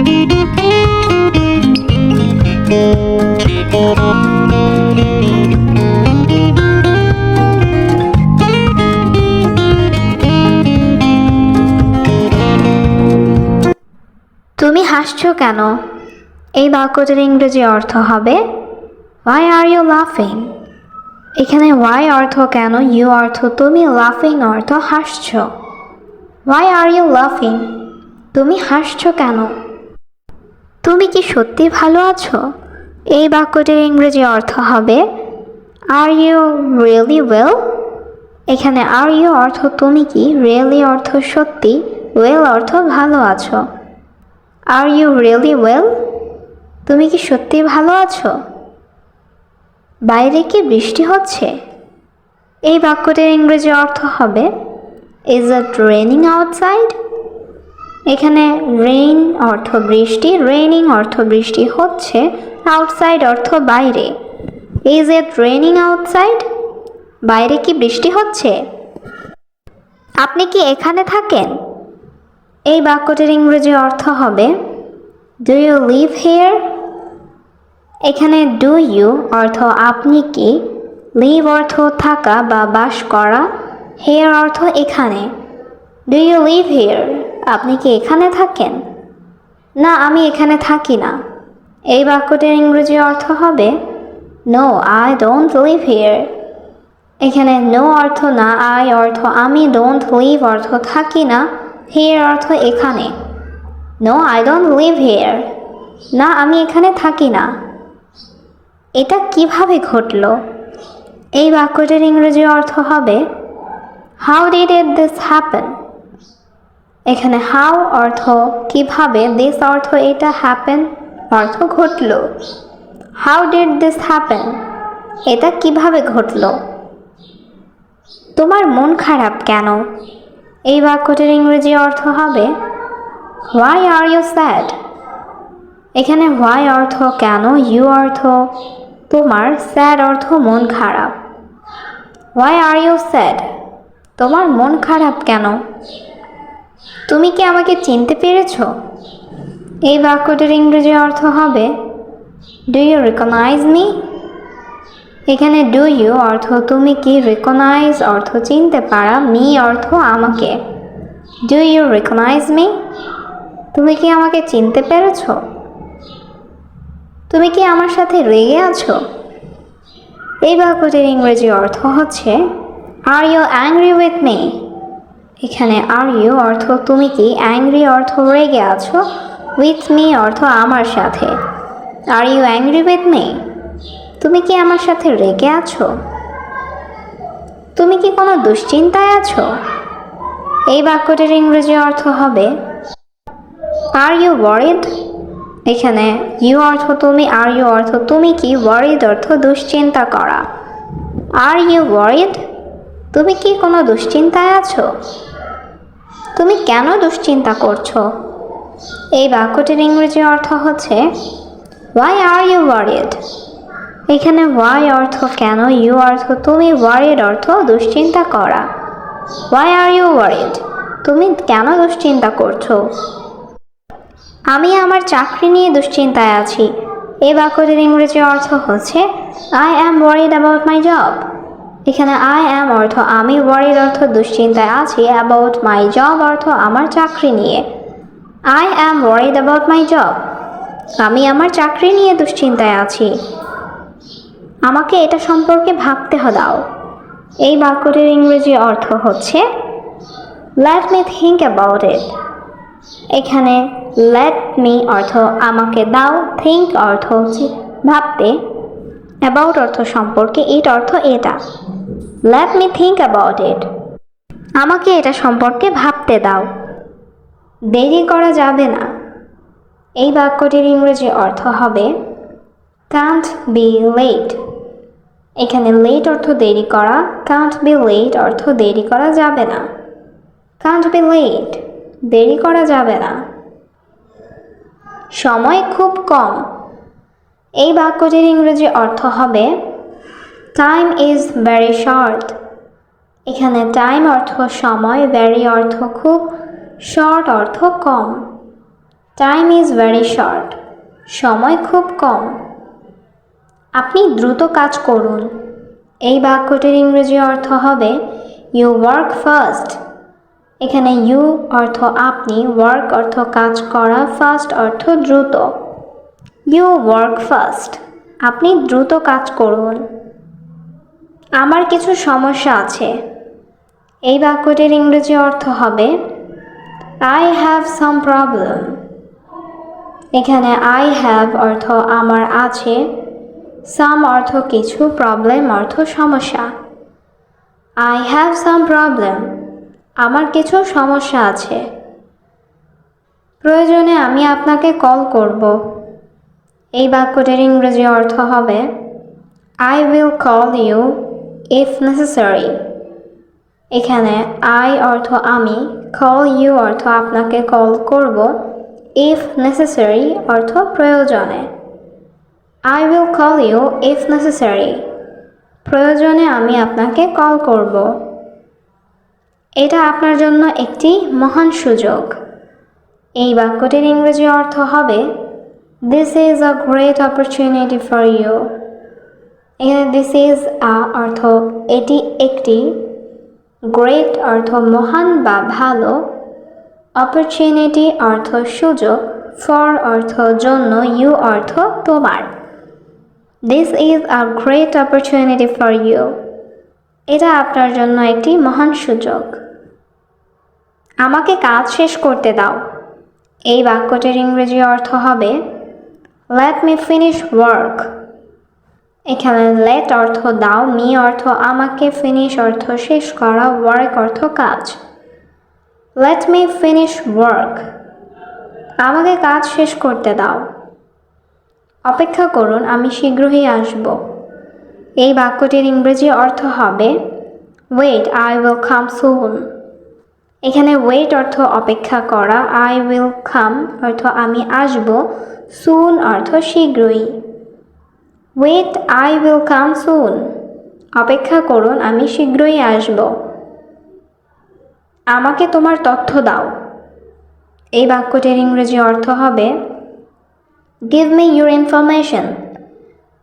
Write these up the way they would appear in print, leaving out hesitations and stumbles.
তুমি হাসছো কেন? এই বাক্যটির ইংরেজি অর্থ হবে Why are you laughing? এখানে why অর্থ কেন, you অর্থ তুমি, laughing অর্থ হাসছো। Why are you laughing? তুমি হাসছো কেন? তুমি কি সত্যি ভালো আছো? এই বাক্যটির ইংরেজি অর্থ হবে Are you really well? এখানে are you অর্থ তুমি কি, really অর্থ সত্যি, well অর্থ ভালো আছো। Are you really well? তুমি কি সত্যি ভালো আছো? বাইরে কি বৃষ্টি হচ্ছে? এই বাক্যটির ইংরেজি অর্থ হবে Is it raining outside? এখানে rain অর্থ বৃষ্টি, raining অর্থ বৃষ্টি হচ্ছে, outside অর্থ বাইরে। Is it raining outside? বাইরে কি বৃষ্টি হচ্ছে? আপনি কি এখানে থাকেন? এই বাক্যটির ইংরেজি অর্থ হবে Do you live here? এখানে do you অর্থ আপনি কি, live অর্থ থাকা বা বাস করা, here অর্থ এখানে। Do you live here? আপনি কি এখানে থাকেন? না, আমি এখানে থাকি না। এই বাক্যটির ইংরেজি অর্থ হবে No, I don't live here. এখানে no অর্থ না, I অর্থ আমি, don't live অর্থ থাকি না, here অর্থ এখানে। No, I don't live here. না, আমি এখানে থাকি না। এটা কিভাবে ঘটলো? এই বাক্যটির ইংরেজি অর্থ হবে How did this happen? এখানে how অর্থ কিভাবে, this অর্থ এটা, happen অর্থ ঘটলো। How did this happen? এটা কিভাবে ঘটলো? তোমার মন খারাপ কেন? এই বাক্যটির ইংরেজি অর্থ হবে Why are you sad? এখানে why অর্থ কেন, you অর্থ তোমার, sad অর্থ মন খারাপ। Why are you sad? তোমার মন খারাপ কেন? তুমি কি আমাকে চিনতে পেরেছো? এই বাক্যটির ইংরেজি অর্থ হবে Do you recognize me? এখানে do you অর্থ তুমি কি, recognize অর্থ চিনতে পারা, me অর্থ আমাকে। Do you recognize me? তুমি কি আমাকে চিনতে পেরেছো? তুমি কি আমার সাথে রেগে আছো? এই বাক্যটির ইংরেজি অর্থ হচ্ছে Are you angry with me? এখানে are you অর্থ তুমি কি, angry অর্থ রেগে আছো, with me অর্থ আমার সাথে। Are you angry with me? তুমি কি আমার সাথে রেগে আছো? তুমি কি কোনো দুশ্চিন্তায় আছো? এই বাক্যটির ইংরেজি অর্থ হবে Are you worried? এখানে you অর্থ তুমি, are you অর্থ তুমি কি, worried অর্থ দুশ্চিন্তা করা। Are you worried? তুমি কি কোনো দুশ্চিন্তায় আছো? তুমি কেন দুশ্চিন্তা করছো? এই বাক্যটির ইংরেজি অর্থ হচ্ছে Why are you worried? এখানে why অর্থ কেন, you অর্থ তুমি, worried অর্থ দুশ্চিন্তা করা। Why are you worried? তুমি কেন দুশ্চিন্তা করছো? আমি আমার চাকরি নিয়ে দুশ্চিন্তায় আছি। এই বাক্যটির ইংরেজি অর্থ হচ্ছে I am worried about my job. এখানে I am অর্থ আমি, worried অর্থ দুশ্চিন্তায় আছি, about my job অর্থ আমার চাকরি নিয়ে। I am worried about my job. আমি আমার চাকরি নিয়ে দুশ্চিন্তায় আছি। আমাকে এটা সম্পর্কে ভাবতে দাও। এই বাক্যটির ইংরেজি অর্থ হচ্ছে Let me think about it. এখানে let me অর্থ আমাকে দাও, think অর্থ ভাবতে, about অর্থ সম্পর্কে, it অর্থ এটা। Let me think about it. আমাকে এটা সম্পর্কে ভাবতে দাও। দেরি করা যাবে না। এই বাক্যটির ইংরেজি অর্থ হবে Can't be late. এখানে late অর্থ দেরি করা, can't be late অর্থ দেরি করা যাবে না। Can't be late. দেরি করা যাবে না। সময় খুব কম। এই বাক্যটির ইংরেজি অর্থ হবে Time is very short. এখানে time অর্থ সময়, very অর্থ খুব, short অর্থ কম। টাইম ইজ ভেরি শর্ট, সময় খুব কম। আপনি দ্রুত কাজ করুন। এই বাক্যটির ইংরেজি অর্থ হবে ইউ ওয়ার্ক ফাস্ট। এখানে ইউ অর্থ আপনি, ওয়ার্ক অর্থ কাজ করা, ফাস্ট অর্থ দ্রুত। ইউ ওয়ার্ক ফাস্ট, আপনি দ্রুত কাজ করুন। আমার কিছু সমস্যা আছে। এই বাক্যটির ইংরেজি অর্থ হবে আই হ্যাভ সাম প্রবলেম। এখানে আই হ্যাভ অর্থ আমার আছে, সাম অর্থ কিছু, প্রবলেম অর্থ সমস্যা। আই হ্যাভ সাম প্রবলেম, আমার কিছু সমস্যা আছে। প্রয়োজনে আমি আপনাকে কল করব। এই বাক্যটির ইংরেজি অর্থ হবে I will call you if necessary. এখানে আই অর্থ আমি, কল ইউ অর্থ আপনাকে কল করব, ইফ নেসেসারি অর্থ প্রয়োজনে। I will call you if necessary, প্রয়োজনে আমি আপনাকে কল করব। এটা আপনার জন্য একটি মহান সুযোগ। এই বাক্যটির ইংরেজি অর্থ হবে this is a great opportunity for you. এখানে দিস ইজ আ অর্থ এটি একটি, গ্রেট অর্থ মহান বা ভালো, অপরচুনিটি অর্থ সুযোগ, ফর অর্থ জন্য, ইউ অর্থ তোমার। This is a great opportunity for you, এটা আপনার জন্য একটি মহান সুযোগ। আমাকে কাজ শেষ করতে দাও। এই বাক্যটির ইংরেজি অর্থ হবে লেট মি ফিনিশ ওয়ার্ক। এখানে লেট অর্থ দাও, মি অর্থ আমাকে, ফিনিশ অর্থ শেষ করা, ওয়ার্ক অর্থ কাজ। লেট মি ফিনিশ ওয়ার্ক, আমাকে কাজ শেষ করতে দাও। অপেক্ষা করুন, আমি শীঘ্রই আসব। এই বাক্যটির ইংরেজি অর্থ হবে ওয়েট, আই উইল কাম সুন। এখানে ওয়েট অর্থ অপেক্ষা করা, আই উইল কাম অর্থ আমি আসব, সুন অর্থ শীঘ্রই। ওয়েট, আই উইল কাম সুন, অপেক্ষা করুন, আমি শীঘ্রই আসব। আমাকে তোমার তথ্য দাও। এই বাক্যটির ইংরেজি অর্থ হবে গিভ মি ইউর ইনফরমেশন।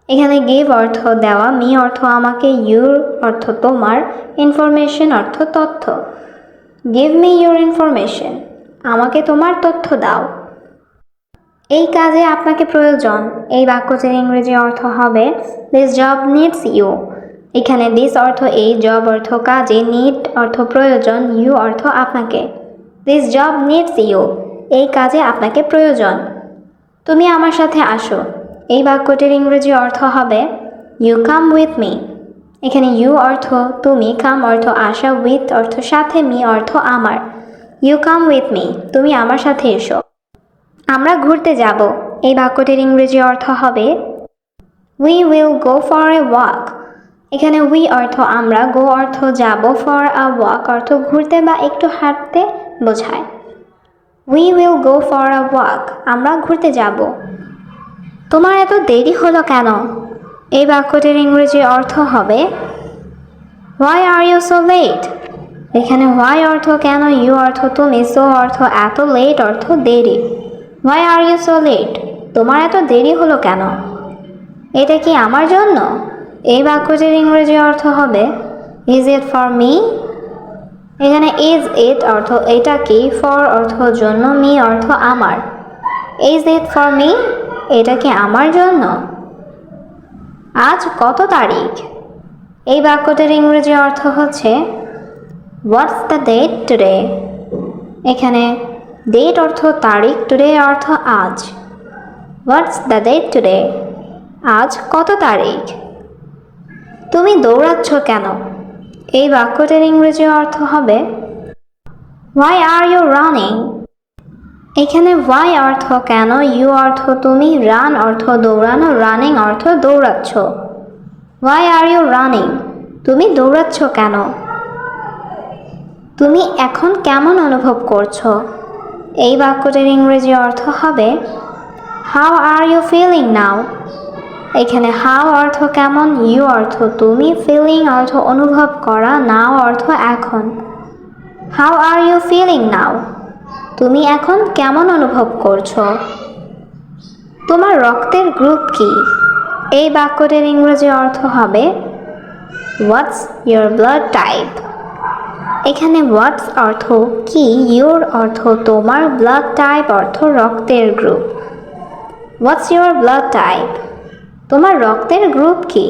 এখানে গিভ অর্থ দেওয়া, মি অর্থ আমাকে, ইউর অর্থ তোমার, ইনফরমেশন অর্থ তথ্য। গিভ মি ইউর ইনফরমেশন, আমাকে তোমার তথ্য দাও। এই কাজে আপনাকে প্রয়োজন। এই বাক্যটির ইংরেজি অর্থ হবে দিস জব নিডস ইউ। এখানে দিস অর্থ এই, জব অর্থ কাজে, নিড অর্থ প্রয়োজন, ইউ অর্থ আপনাকে। দিস জব নিডস ইউ, এই কাজে আপনাকে প্রয়োজন। তুমি আমার সাথে আসো। এই বাক্যটির ইংরেজি অর্থ হবে ইউ কাম উইথ মি। এখানে ইউ অর্থ তুমি, কাম অর্থ আসা, উইথ অর্থ সাথে, মি অর্থ আমার। ইউ কাম উইথ মি, তুমি আমার সাথে এসো। আমরা ঘুরতে যাব। এই বাক্যটির ইংরেজি অর্থ হবে we will go for a walk. এখানে উই অর্থ আমরা, গো অর্থ যাব, ফর আ ওয়াক অর্থ ঘুরতে বা একটু হাঁটতে বোঝায়। We will go for a walk, আমরা ঘুরতে যাব। তোমার এত দেরি হলো কেন? এই বাক্যটির ইংরেজি অর্থ হবে why are you so late. এখানে হোয়াই অর্থ কেন, ইউ অর্থ তুমি, সো অর্থ এত, লেট অর্থ দেরি। Why are you so late, তোমার এত দেরি হলো কেন? এটা কি আমার জন্য? এই বাক্যটির ইংরেজি অর্থ হবে ইজ ইট ফর মি। এখানে ইজ ইট অর্থ এটা কি, ফর অর্থ জন্য, মি অর্থ আমার। ইজ ইট ফর মি, এটা কি আমার জন্য? আজ কত তারিখ? এই বাক্যটির ইংরেজি অর্থ হচ্ছে হোয়াটস দ্য ডেট টুডে। এখানে ডেট অর্থ তারিখ, টুডে অর্থ আজ। হোয়াটস দ্য ডেট টুডে, আজ কত তারিখ? তুমি দৌড়াচ্ছ কেন? এই বাক্যটির ইংরেজি অর্থ হবে হোয়াই আর ইউ রানিং। এখানে হোয়াই অর্থ কেন, ইউ অর্থ তুমি, রান অর্থ দৌড়ানো, রানিং অর্থ দৌড়াচ্ছ। হোয়াই আর ইউ রানিং, তুমি দৌড়াচ্ছ কেন? তুমি এখন কেমন অনুভব করছো? এই বাক্যটির ইংরেজি অর্থ হবে how are you feeling now. এখানে হাউ অর্থ কেমন, ইউ অর্থ তুমি, ফিলিং অর্থ অনুভব করা, নাও অর্থ এখন। How are you feeling now, তুমি এখন কেমন অনুভব করছো? তোমার রক্তের গ্রুপ কি? এই বাক্যটির ইংরেজি অর্থ হবে হোয়াটস ইয়োর ব্লাড টাইপ। এখানে হোয়াটস অর্থ কি, ইয়োর অর্থ তোমার, ব্লাড টাইপ অর্থ রক্তের group. What's your blood type? তোমার রক্তের গ্রুপ কি?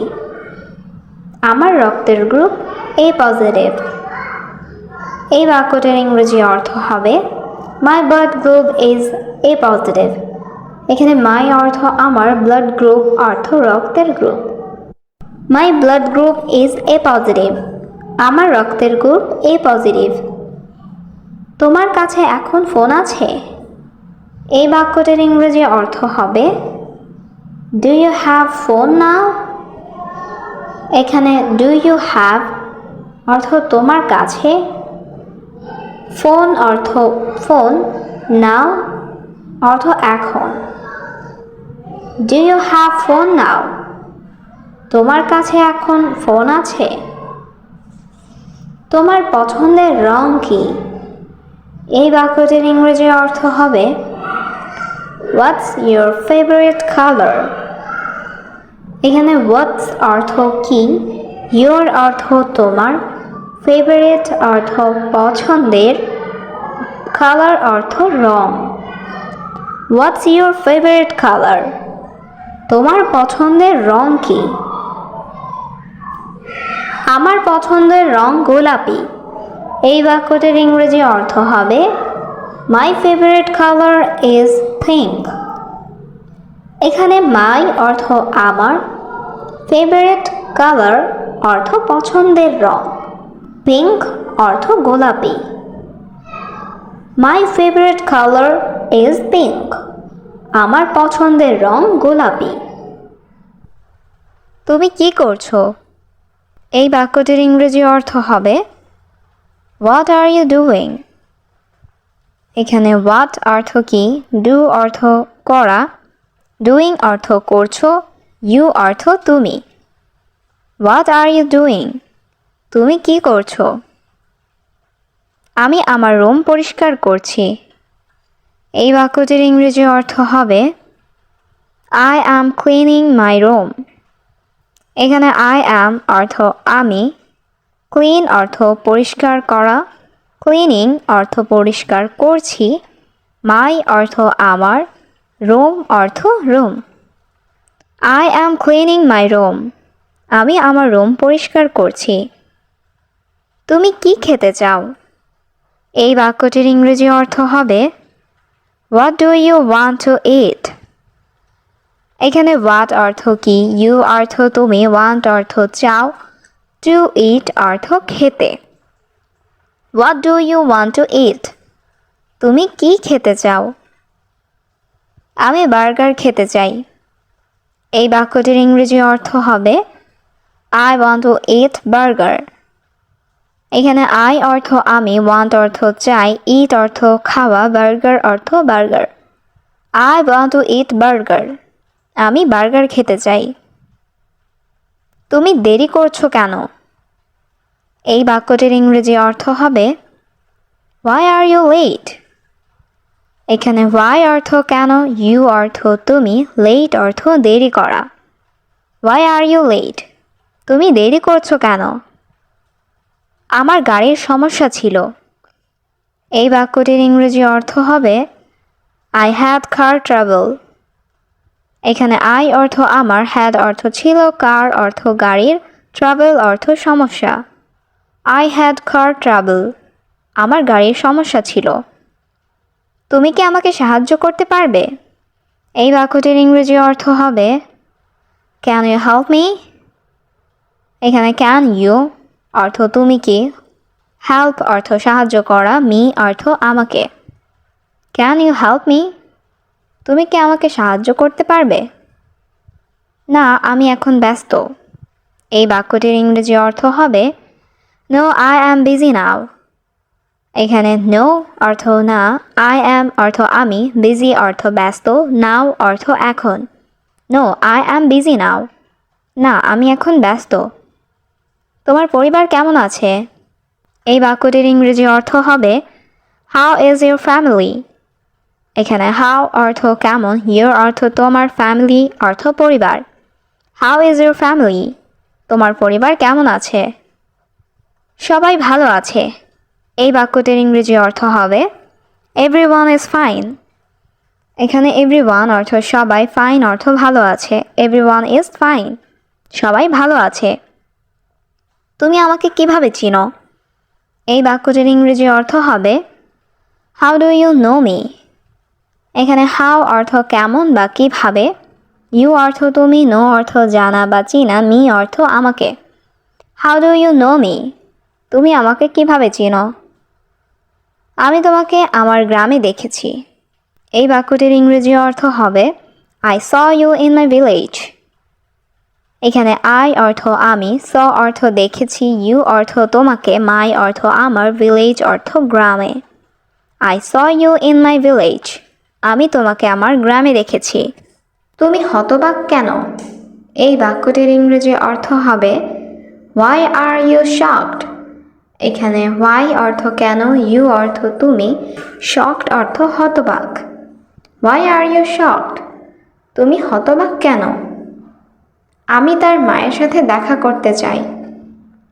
আমার রক্তের গ্রুপ এ পজিটিভ। এই বাক্যটির ইংরেজি অর্থ হবে মাই blood group is a positive. এখানে মাই অর্থ আমার, ব্লাড গ্রুপ অর্থ রক্তের group. My blood group is a positive. আমার রক্তের গ্রুপ এ পজিটিভ। তোমার কাছে এখন ফোন আছে? এই বাক্যটির ইংরেজি অর্থ হবে ডু ইউ হ্যাভ ফোন নাও? এখানে ডু ইউ হ্যাভ অর্থ তোমার কাছে, ফোন অর্থ ফোন, নাও অর্থ এখন। ডু ইউ হ্যাভ ফোন নাও? তোমার কাছে এখন ফোন আছে? তোমার পছন্দের রং কি? এই বাক্যটির ইংরেজি অর্থ হবে হোয়াটস ইয়োর ফেভারিট কালার? এখানে হোয়াটস অর্থ কি, ইয়োর অর্থ তোমার, ফেভারিট অর্থ পছন্দের, কালার অর্থ রং। What's your favourite colour? তোমার পছন্দের রং কি? আমার পছন্দের রং গোলাপি। এই বাক্যটির ইংরেজি অর্থ হবে my favourite colour is pink. এখানে মাই অর্থ আমার, ফেভারিট কালার অর্থ পছন্দের রং, পিঙ্ক অর্থ গোলাপি। My favourite colour is pink. আমার পছন্দের রং গোলাপি। তুমি কি করছো? এই বাক্যটির ইংরেজি অর্থ হবে হোয়াট আর ইউ ডুইং? এখানে হোয়াট অর্থ কি, ডু অর্থ করা, ডুইং অর্থ করছো, ইউ অর্থ তুমি। What are you doing? তুমি কি করছো? আমি আমার রুম পরিষ্কার করছি। এই বাক্যটির ইংরেজি অর্থ হবে I am cleaning my room. এখানে আই অ্যাম অর্থ আমি, ক্লিন অর্থ পরিষ্কার করা, ক্লিনিং অর্থ পরিষ্কার করছি, মাই অর্থ আমার, রুম অর্থ room. I am cleaning my room. আমি আমার রুম পরিষ্কার করছি। তুমি কি খেতে চাও? এই বাক্যটির ইংরেজি অর্থ হবে what do you want to eat? এখানে হোয়াট অর্থ কি, ইউ অর্থ তুমি, ওয়ান্ট অর্থ চাও, টু ইট অর্থ খেতে। What do you want to eat? তুমি কি খেতে চাও? আমি বার্গার খেতে চাই। এই বাক্যটির ইংরেজি অর্থ হবে I want to it burger. এখানে আই অর্থ আমি, ওয়ান্ট অর্থ চাই, ইট অর্থ খাওয়া, বার্গার অর্থ burger. I want to it burger. আমি বার্গার খেতে চাই। তুমি দেরি করছো কেন? এই বাক্যটির ইংরেজি অর্থ হবে হোয়াই আর ইউ লেট? এখানে হোয়াই অর্থ কেন, ইউ অর্থ তুমি, লেট অর্থ দেরি করা। Why are you late? তুমি দেরি করছো কেন? আমার গাড়ির সমস্যা ছিল। এই বাক্যটির ইংরেজি অর্থ হবে আই হ্যাড কার ট্রাবল। এখানে আই অর্থ আমার, হ্যাড অর্থ ছিল, কার অর্থ গাড়ির, ট্রাভেল অর্থ সমস্যা। I had car trouble. আমার গাড়ির সমস্যা ছিল। তুমি কি আমাকে সাহায্য করতে পারবে? এই বাক্যটির ইংরেজি অর্থ হবে ক্যান ইউ হেল্প মি? এখানে ক্যান ইউ অর্থ তুমি কি, হেল্প অর্থ সাহায্য করা, মি অর্থ আমাকে। Can you help me? তুমি কি আমাকে সাহায্য করতে পারবে? না, আমি এখন ব্যস্ত। এই বাক্যটির ইংরেজি অর্থ হবে no I am busy now. এখানে নো অর্থ না, আই অ্যাম অর্থ আমি, বিজি অর্থ ব্যস্ত, নাও অর্থ এখন। No I am busy now. না, আমি এখন ব্যস্ত। তোমার পরিবার কেমন আছে? এই বাক্যটির ইংরেজি অর্থ হবে হাউ ইজ ইউর ফ্যামিলি? এখানে হাউ অর্থ কেমন, ইউর অর্থ তোমার, ফ্যামিলি অর্থ পরিবার। How is your family? তোমার পরিবার কেমন আছে? সবাই ভালো আছে। এই বাক্যটির ইংরেজি অর্থ হবে এভরিওয়ান ইজ ফাইন। এখানে এভরিওয়ান অর্থ সবাই, ফাইন অর্থ ভালো আছে। এভরিওয়ান ইজ ফাইন, সবাই ভালো আছে। তুমি আমাকে কিভাবে চিনো? এই বাক্যটির ইংরেজি অর্থ হবে how do you know me? এখানে হাউ অর্থ কেমন বা কিভাবে, ইউ অর্থ তুমি, নো অর্থ জানা বা চিনা, মি অর্থ আমাকে। How do you know me? তুমি আমাকে কিভাবে চিনো? আমি তোমাকে আমার গ্রামে দেখেছি। এই বাক্যটির ইংরেজি অর্থ হবে I saw you in my village. এখানে আই অর্থ আমি, স অর্থ দেখেছি, ইউ অর্থ তোমাকে, মাই অর্থ আমার, ভিলেজ অর্থ গ্রামে। I saw you in my village, আমি তোমাকে আমার গ্রামে দেখেছি। তুমি হতবাক কেন? এই বাক্যটির ইংরেজি অর্থ হবে হোয়াই আর ইউ শকড? এখানে হোয়াই অর্থ কেন, ইউ অর্থ তুমি, শকড অর্থ হতবাক। Why are you shocked? তুমি হতবাক কেন? আমি তার মায়ের সাথে দেখা করতে চাই।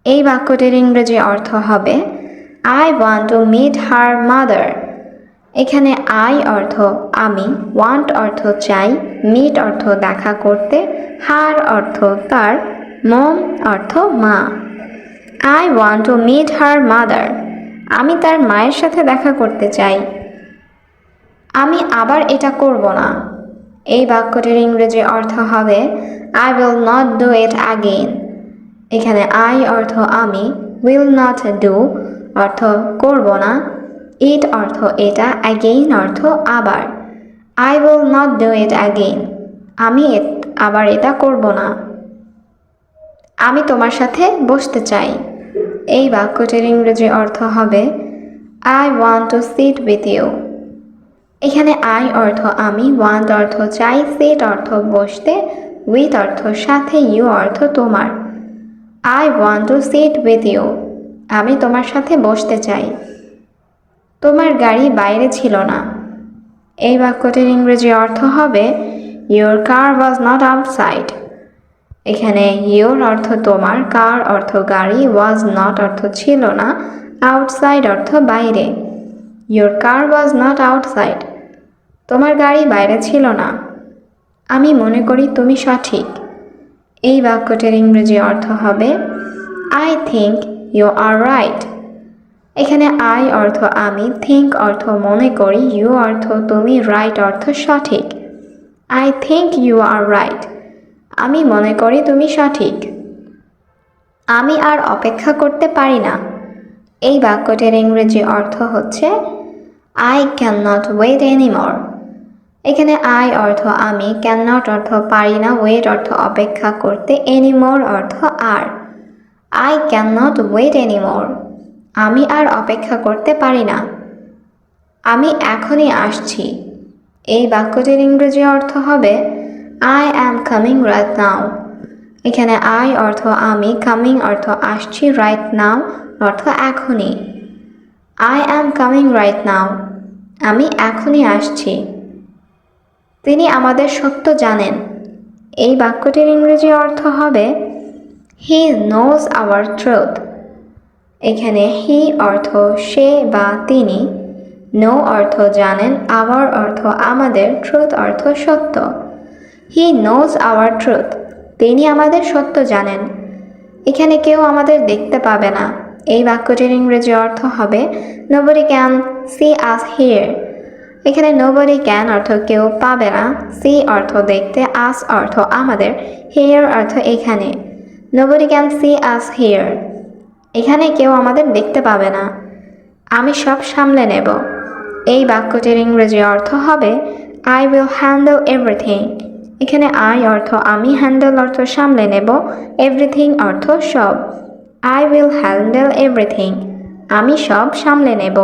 এই বাক্যটির ইংরেজি অর্থ হবে I want to meet her mother. এখানে আই অর্থ আমি, ওয়ান্ট অর্থ চাই, মিট অর্থ দেখা করতে, হার অর্থ তার, মম অর্থ মা। I want to meet her mother, আমি তার মায়ের সাথে দেখা করতে চাই। আমি আবার এটা করব না। এই বাক্যটির ইংরেজি অর্থ হবে I will not do it again. এখানে আই অর্থ আমি, উইল নট ডু অর্থ করব না, ইট অর্থ এটা, অ্যাগেইন অর্থ আবার। I will not do it again, আমি আবার এটা করব না। আমি তোমার সাথে বসতে চাই। এই বাক্যটির ইংরেজি অর্থ হবে I want to sit with you. এখানে আই অর্থ আমি, ওয়ান্ট অর্থ চাই, সিট অর্থ বসতে, উইথ অর্থ সাথে, ইউ অর্থ তোমার। I want to sit with you, আমি তোমার সাথে বসতে চাই। তোমার গাড়ি বাইরে ছিল না। এই বাক্যটির ইংরেজি অর্থ হবে your car was not outside. এখানে ইউর অর্থ তোমার, কার অর্থ গাড়ি, ওয়াজ নট অর্থ ছিল না, আউটসাইড অর্থ বাইরে। Your car was not outside, তোমার গাড়ি বাইরে ছিল না। আমি মনে করি তুমি সঠিক। এই বাক্যটির ইংরেজি অর্থ হবে I think you are right. এখানে আই অর্থ আমি, থিঙ্ক অর্থ মনে করি, ইউ অর্থ তুমি, রাইট অর্থ সঠিক। I think you are right, আমি মনে করি তুমি সঠিক। আমি আর অপেক্ষা করতে পারি না। এই বাক্যটির ইংরেজি অর্থ হচ্ছে I can not wait anymore. এখানে আই অর্থ আমি, ক্যান নট অর্থ পারি না, ওয়েট অর্থ অপেক্ষা করতে, এনিমোর অর্থ আর। I can not wait anymore, আমি আর অপেক্ষা করতে পারি না। আমি এখনই আসছি। এই বাক্যটির ইংরেজি অর্থ হবে I am coming right now. এখানে আই অর্থ আমি, কামিং অর্থ আসছি, রাইট নাও অর্থ এখনই। I am coming right now, আমি এখনই আসছি। তিনি আমাদের সত্য জানেন। এই বাক্যটির ইংরেজি অর্থ হবে হি নোজ আওয়ার ট্রুথ। এখানে হি অর্থ সে বা তিনি, নো অর্থ জানেন, আওয়ার অর্থ আমাদের, ট্রুথ অর্থ সত্য। হি নোজ আওয়ার ট্রুথ, তিনি আমাদের সত্য জানেন। এখানে কেউ আমাদের দেখতে পাবে না। এই বাক্যটির ইংরেজি অর্থ হবে nobody can see us here. এখানে নোবডি ক্যান অর্থ কেউ পাবে না, সি অর্থ দেখতে, আস অর্থ আমাদের, হিয়ার অর্থ এখানে। Nobody can see us here, এখানে কেউ আমাদের দেখতে পাবে না। আমি সব সামলে নেব। এই বাক্যটির ইংরেজি অর্থ হবে আই উইল হ্যান্ডেল এভরিথিং। এখানে আই অর্থ আমি, হ্যান্ডেল অর্থ সামলে নেব, এভরিথিং অর্থ সব। আই উইল হ্যান্ডেল এভরিথিং, আমি সব সামলে নেব।